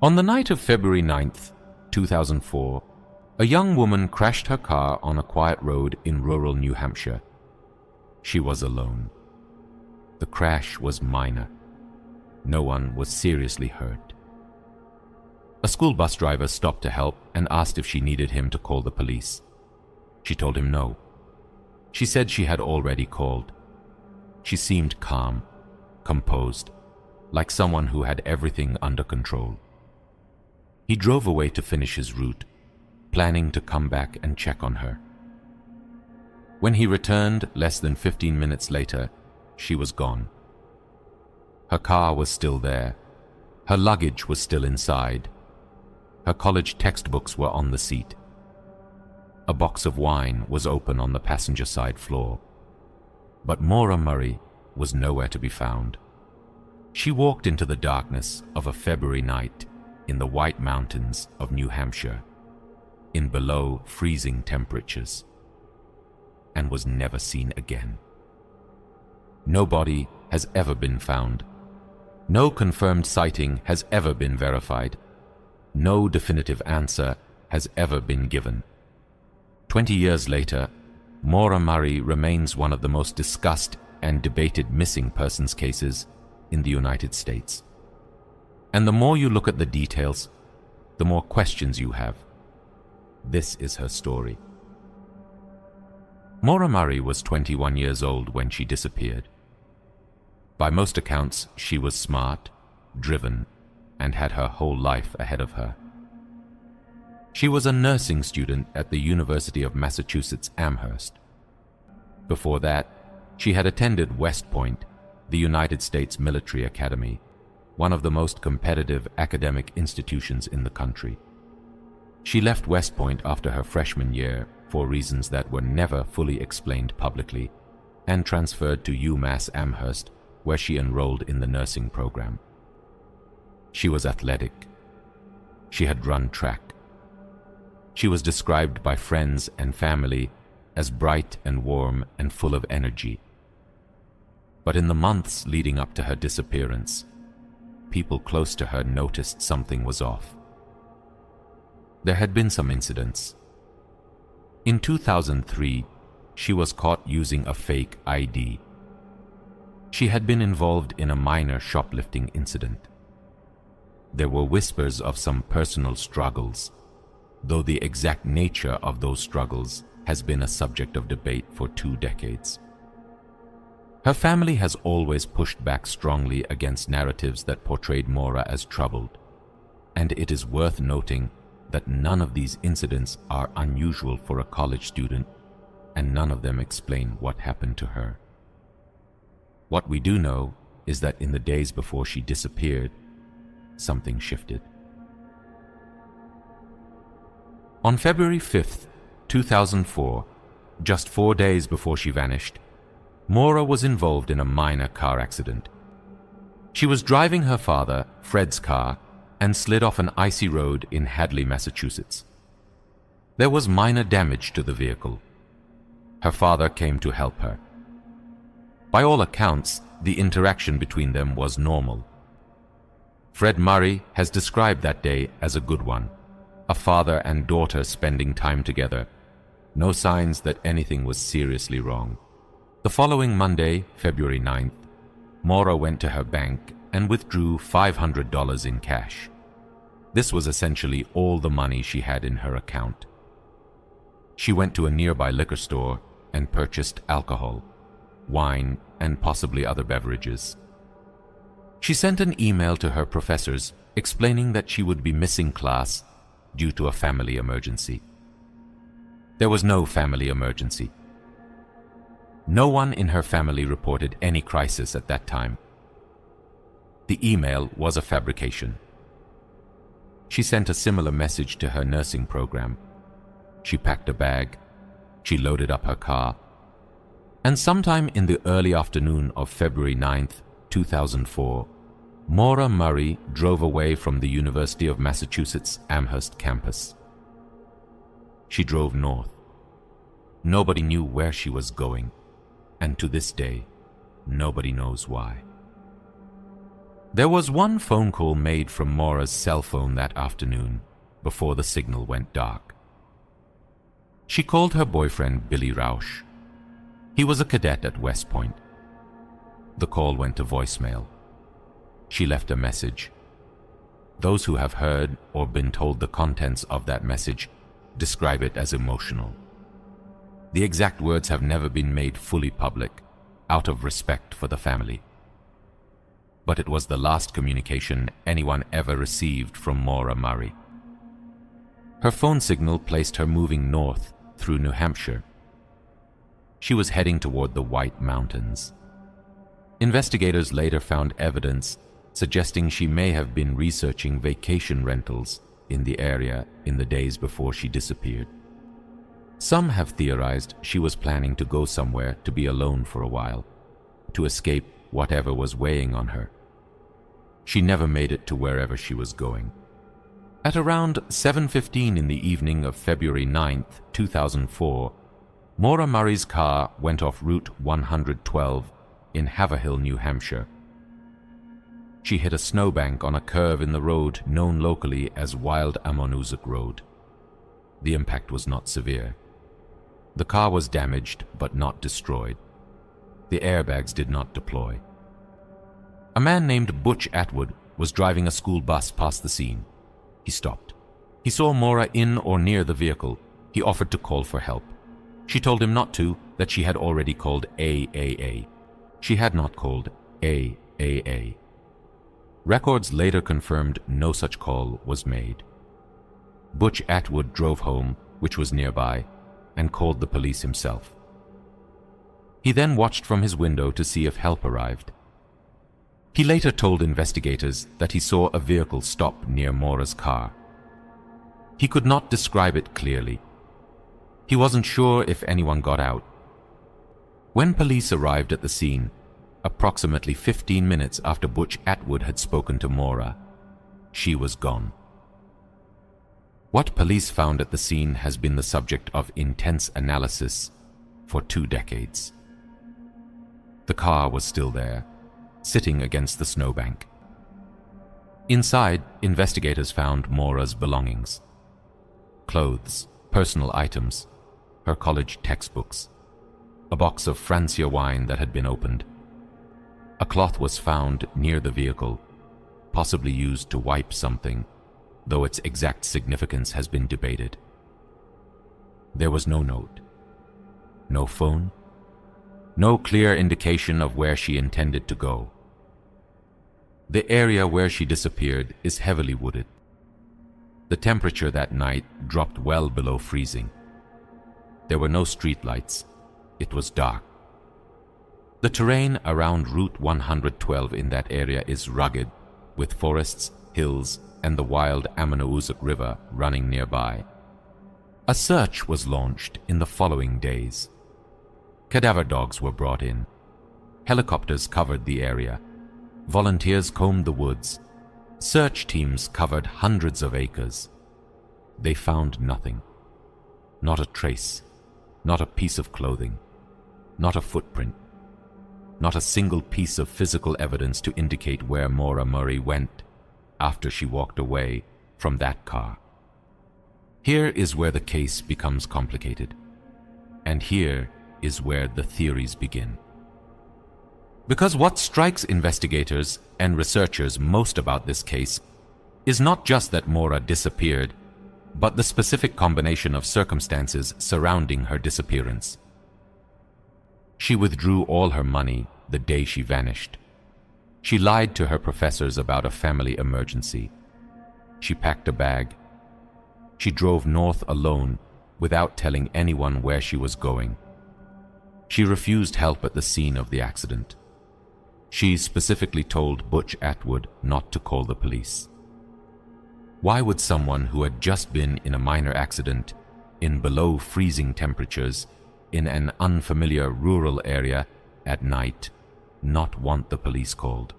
On the night of February 9th, 2004, a young woman crashed her car on a quiet road in rural New Hampshire. She was alone. The crash was minor. No one was seriously hurt. A school bus driver stopped to help and asked if she needed him to call the police. She told him no. She said she had already called. She seemed calm, composed, like someone who had everything under control. He drove away to finish his route, planning to come back and check on her. When he returned less than 15 minutes later, she was gone. Her car was still there. Her luggage was still inside. Her college textbooks were on the seat. A box of wine was open on the passenger side floor. But Maura Murray was nowhere to be found. She walked into the darkness of a February night in the White Mountains of New Hampshire, in below freezing temperatures, and was never seen again. No body has ever been found. No confirmed sighting has ever been verified. No definitive answer has ever been given. 20 years later, Maura Murray remains one of the most discussed and debated missing persons cases in the United States. And the more you look at the details, the more questions you have. This is her story. Maura Murray was 21 years old when she disappeared. By most accounts, she was smart, driven, and had her whole life ahead of her. She was a nursing student at the University of Massachusetts Amherst. Before that, she had attended West Point, the United States Military Academy, one of the most competitive academic institutions in the country. She left West Point after her freshman year for reasons that were never fully explained publicly and transferred to UMass Amherst, where she enrolled in the nursing program. She was athletic. She had run track. She was described by friends and family as bright and warm and full of energy. But in the months leading up to her disappearance, people close to her noticed something was off. There had been some incidents. In 2003, she was caught using a fake ID. She had been involved in a minor shoplifting incident. There were whispers of some personal struggles, though the exact nature of those struggles has been a subject of debate for 2 decades. Her family has always pushed back strongly against narratives that portrayed Maura as troubled, and it is worth noting that none of these incidents are unusual for a college student, and none of them explain what happened to her. What we do know is that in the days before she disappeared, something shifted. On February 5th, 2004, just 4 days before she vanished, Maura was involved in a minor car accident. She was driving her father, Fred's car, and slid off an icy road in Hadley, Massachusetts. There was minor damage to the vehicle. Her father came to help her. By all accounts, the interaction between them was normal. Fred Murray has described that day as a good one, a father and daughter spending time together. No signs that anything was seriously wrong. The following Monday, February 9th, Maura went to her bank and withdrew $500 in cash. This was essentially all the money she had in her account. She went to a nearby liquor store and purchased alcohol, wine, and possibly other beverages. She sent an email to her professors explaining that she would be missing class due to a family emergency. There was no family emergency. No one in her family reported any crisis at that time. The email was a fabrication. She sent a similar message to her nursing program. She packed a bag. She loaded up her car. And sometime in the early afternoon of February 9th, 2004, Maura Murray drove away from the University of Massachusetts Amherst campus. She drove north. Nobody knew where she was going, and to this day, nobody knows why. There was one phone call made from Maura's cell phone that afternoon before the signal went dark. She called her boyfriend Billy Rausch. He was a cadet at West Point. The call went to voicemail. She left a message. Those who have heard or been told the contents of that message describe it as emotional. The exact words have never been made fully public, out of respect for the family. But it was the last communication anyone ever received from Maura Murray. Her phone signal placed her moving north through New Hampshire. She was heading toward the White Mountains. Investigators later found evidence suggesting she may have been researching vacation rentals in the area in the days before she disappeared. Some have theorized she was planning to go somewhere to be alone for a while, to escape whatever was weighing on her. She never made it to wherever she was going. At around 7:15 in the evening of February 9th, 2004, Maura Murray's car went off Route 112 in Haverhill, New Hampshire. She hit a snowbank on a curve in the road known locally as Wild Amonoosuc Road. The impact was not severe. The car was damaged but not destroyed. The airbags did not deploy. A man named Butch Atwood was driving a school bus past the scene. He stopped. He saw Maura in or near the vehicle. He offered to call for help. She told him not to, that she had already called AAA. She had not called AAA. Records later confirmed no such call was made. Butch Atwood drove home, which was nearby, and called the police himself. He then watched from his window to see if help arrived. He later told investigators that he saw a vehicle stop near Maura's car. He could not describe it clearly. He wasn't sure if anyone got out. When police arrived at the scene, approximately 15 minutes after Butch Atwood had spoken to Maura, she was gone. What police found at the scene has been the subject of intense analysis for 2 decades. The car was still there, sitting against the snowbank. Inside, investigators found Maura's belongings: clothes, personal items, her college textbooks, a box of Francia wine that had been opened. A cloth was found near the vehicle, possibly used to wipe something, though its exact significance has been debated. There was no note, no phone, no clear indication of where she intended to go. The area where she disappeared is heavily wooded. The temperature that night dropped well below freezing. There were no streetlights. It was dark. The terrain around Route 112 in that area is rugged, with forests, hills, and the wild Amonoosuc River running nearby. A search was launched in the following days. Cadaver dogs were brought in. Helicopters covered the area. Volunteers combed the woods. Search teams covered hundreds of acres. They found nothing. Not a trace. Not a piece of clothing. Not a footprint. Not a single piece of physical evidence to indicate where Maura Murray went after she walked away from that car. Here is where the case becomes complicated. And here is where the theories begin. Because what strikes investigators and researchers most about this case is not just that Maura disappeared, but the specific combination of circumstances surrounding her disappearance. She withdrew all her money the day she vanished. She lied to her professors about a family emergency. She packed a bag. She drove north alone without telling anyone where she was going. She refused help at the scene of the accident. She specifically told Butch Atwood not to call the police. Why would someone who had just been in a minor accident, in below freezing temperatures, in an unfamiliar rural area at night, not want the police called?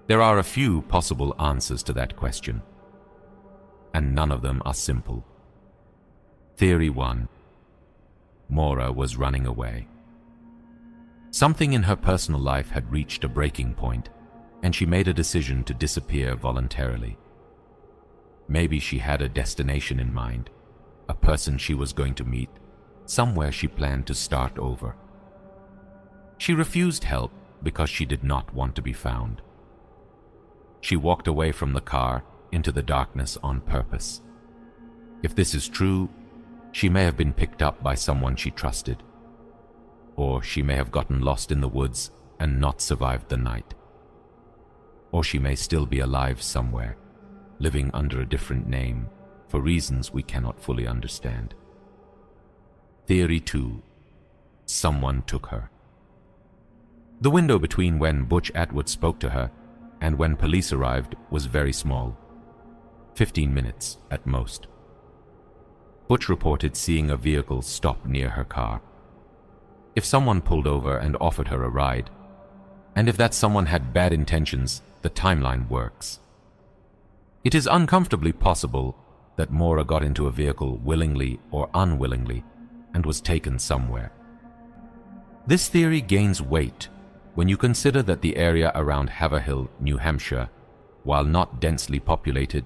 There are a few possible answers to that question, and none of them are simple. Theory 1. Maura was running away. Something in her personal life had reached a breaking point, and she made a decision to disappear voluntarily. Maybe she had a destination in mind, a person she was going to meet, somewhere she planned to start over. She refused help because she did not want to be found. She walked away from the car into the darkness on purpose. If this is true, she may have been picked up by someone she trusted, or she may have gotten lost in the woods and not survived the night. Or she may still be alive somewhere, living under a different name for reasons we cannot fully understand. Theory 2. Someone took her. The window between when Butch Atwood spoke to her and when police arrived was very small, 15 minutes at most. Butch reported seeing a vehicle stop near her car. If someone pulled over and offered her a ride, and if that someone had bad intentions, the timeline works. It is uncomfortably possible that Maura got into a vehicle willingly or unwillingly and was taken somewhere. This theory gains weight when you consider that the area around Haverhill, New Hampshire, while not densely populated,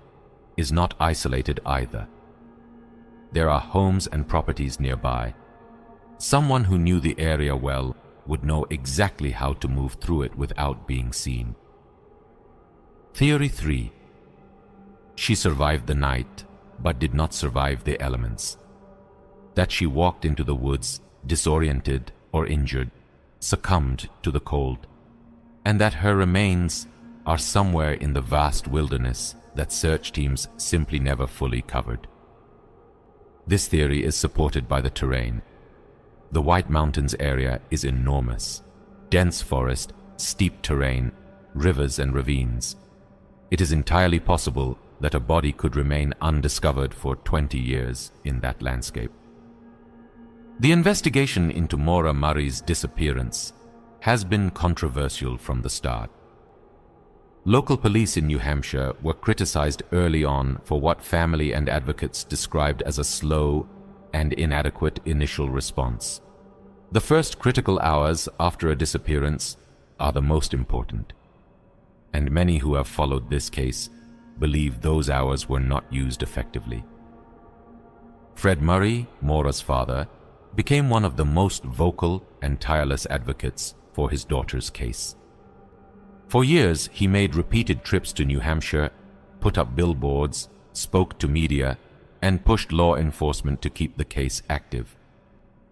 is not isolated either. There are homes and properties nearby. Someone who knew the area well would know exactly how to move through it without being seen. Theory 3. She survived the night, but did not survive the elements. That she walked into the woods disoriented or injured, succumbed to the cold, and that her remains are somewhere in the vast wilderness that search teams simply never fully covered. This theory is supported by the terrain. The White Mountains area is enormous. Dense forest, steep terrain, rivers and ravines. It is entirely possible that a body could remain undiscovered for 20 years in that landscape. The investigation into Maura Murray's disappearance has been controversial from the start. Local police in New Hampshire were criticized early on for what family and advocates described as a slow and inadequate initial response. The first critical hours after a disappearance are the most important, and many who have followed this case believe those hours were not used effectively. Fred Murray, Maura's father, became one of the most vocal and tireless advocates for his daughter's case. For years, he made repeated trips to New Hampshire, put up billboards, spoke to media, and pushed law enforcement to keep the case active.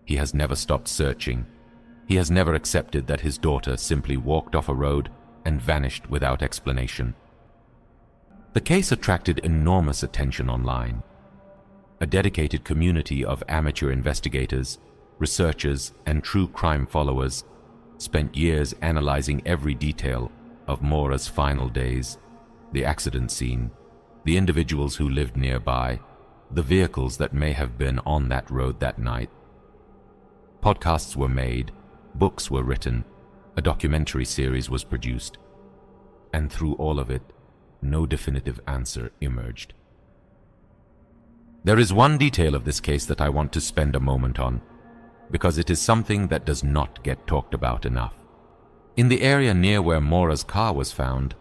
He has never stopped searching. He has never accepted that his daughter simply walked off a road and vanished without explanation. The case attracted enormous attention online. A dedicated community of amateur investigators, researchers, and true crime followers spent years analyzing every detail of Maura's final days, the accident scene, the individuals who lived nearby, the vehicles that may have been on that road that night. Podcasts were made, books were written, a documentary series was produced, and through all of it, no definitive answer emerged. There is one detail of this case that I want to spend a moment on, because it is something that does not get talked about enough. In the area near where Maura's car was found,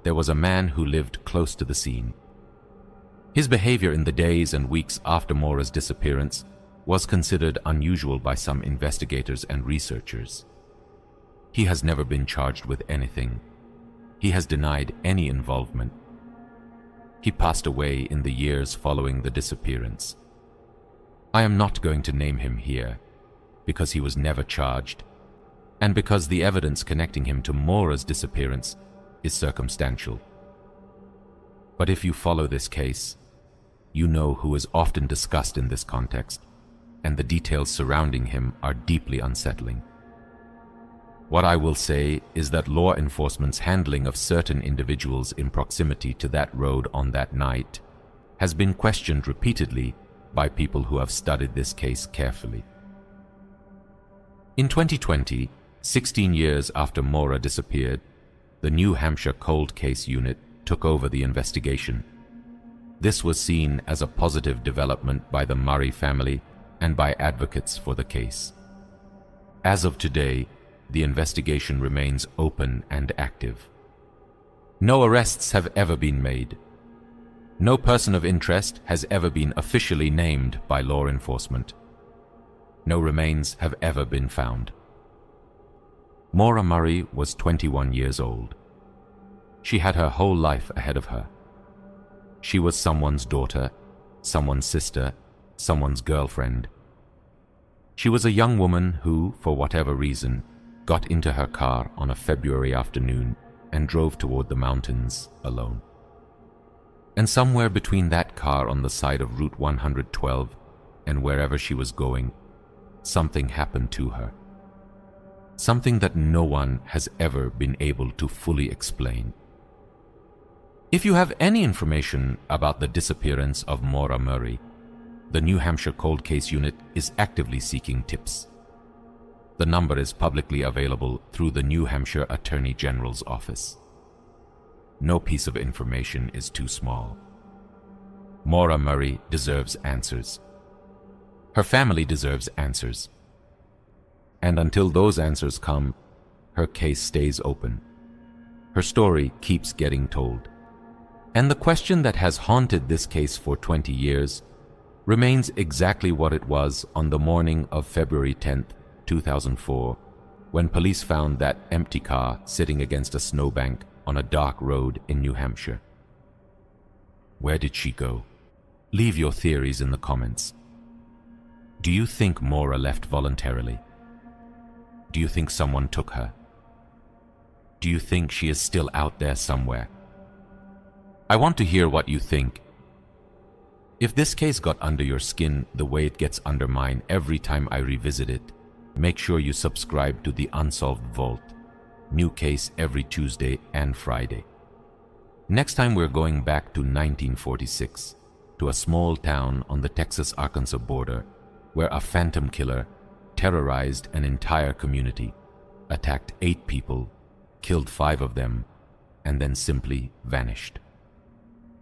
there was a man who lived close to the scene. His behavior in the days and weeks after Maura's disappearance was considered unusual by some investigators and researchers. He has never been charged with anything. He has denied any involvement. He passed away in the years following the disappearance. I am not going to name him here, because he was never charged, and because the evidence connecting him to Maura's disappearance is circumstantial. But if you follow this case, you know who is often discussed in this context, and the details surrounding him are deeply unsettling. What I will say is that law enforcement's handling of certain individuals in proximity to that road on that night has been questioned repeatedly by people who have studied this case carefully. In 2020, 16 years after Maura disappeared, the New Hampshire Cold Case Unit took over the investigation. This was seen as a positive development by the Murray family and by advocates for the case. As of today, the investigation remains open and active. No arrests have ever been made. No person of interest has ever been officially named by law enforcement. No remains have ever been found. Maura Murray was 21 years old. She had her whole life ahead of her. She was someone's daughter, someone's sister, someone's girlfriend. She was a young woman who, for whatever reason, got into her car on a February afternoon and drove toward the mountains alone. And somewhere between that car on the side of Route 112 and wherever she was going, something happened to her. Something that no one has ever been able to fully explain. If you have any information about the disappearance of Maura Murray, the New Hampshire Cold Case Unit is actively seeking tips. The number is publicly available through the New Hampshire Attorney General's office. No piece of information is too small. Maura Murray deserves answers. Her family deserves answers. And until those answers come, her case stays open. Her story keeps getting told. And the question that has haunted this case for 20 years remains exactly what it was on the morning of February 10th, 2004, when police found that empty car sitting against a snowbank on a dark road in New Hampshire. Where did she go? Leave your theories in the comments. Do you think Maura left voluntarily? Do you think someone took her? Do you think she is still out there somewhere? I want to hear what you think. If this case got under your skin the way it gets under mine every time I revisit it, make sure you subscribe to the Unsolved Vault. New case every Tuesday and Friday. Next time we're going back to 1946, to a small town on the Texas-Arkansas border where a phantom killer terrorized an entire community, attacked 8 people, killed 5 of them, and then simply vanished.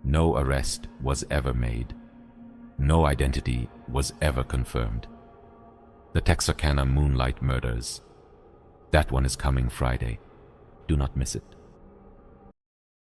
No arrest was ever made. No identity was ever confirmed. The Texarkana Moonlight Murders. That one is coming Friday. Do not miss it.